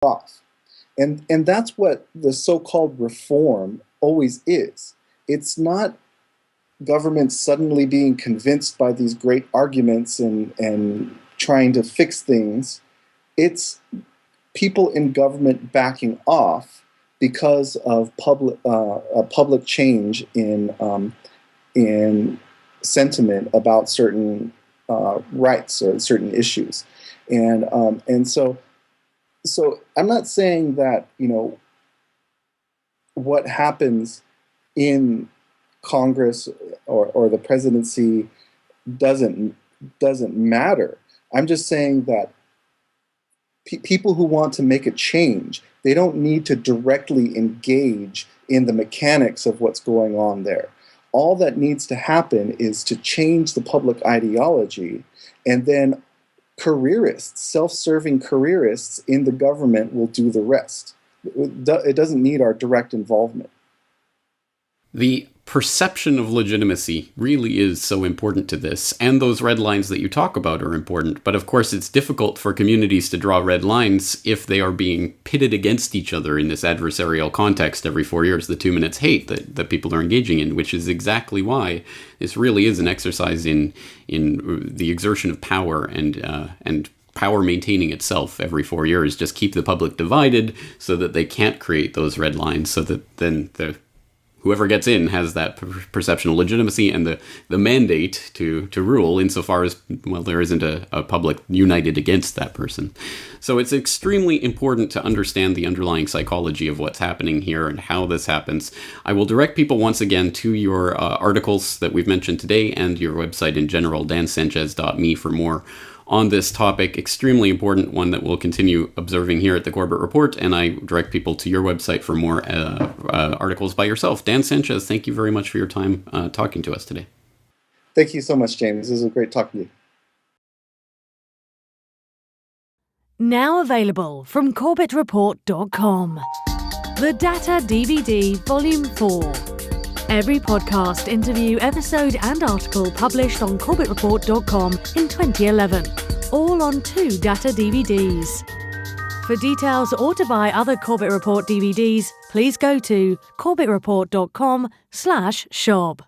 off. And that's what the so-called reform always is. It's not government suddenly being convinced by these great arguments and trying to fix things. It's people in government backing off because of public change in sentiment about certain rights or certain issues, and so I'm not saying that what happens in Congress or the presidency doesn't matter. I'm just saying that people who want to make a change, they don't need to directly engage in the mechanics of what's going on there. All that needs to happen is to change the public ideology, and then careerists, self-serving careerists in the government will do the rest. It doesn't need our direct involvement. The perception of legitimacy really is so important to this, and those red lines that you talk about are important. But of course, it's difficult for communities to draw red lines if they are being pitted against each other in this adversarial context every 4 years, the 2 minutes hate that people are engaging in, which is exactly why this really is an exercise in the exertion of power and power maintaining itself every 4 years. Just keep the public divided so that they can't create those red lines, so that then whoever gets in has that perception of legitimacy and the mandate to rule, insofar as, well, there isn't a public united against that person. So it's extremely important to understand the underlying psychology of what's happening here and how this happens. I will direct people once again to your articles that we've mentioned today and your website in general, dansanchez.me, for more on this topic. Extremely important one that we'll continue observing here at the Corbett Report, and I direct people to your website for more articles by yourself. Dan Sanchez, thank you very much for your time talking to us today. Thank you so much, James. This was great talking to you. Now available from CorbettReport.com. The Data DVD Volume 4. Every podcast, interview, episode and article published on CorbettReport.com in 2011. All on 2 data DVDs. For details or to buy other Corbett Report DVDs, please go to CorbettReport.com/shop.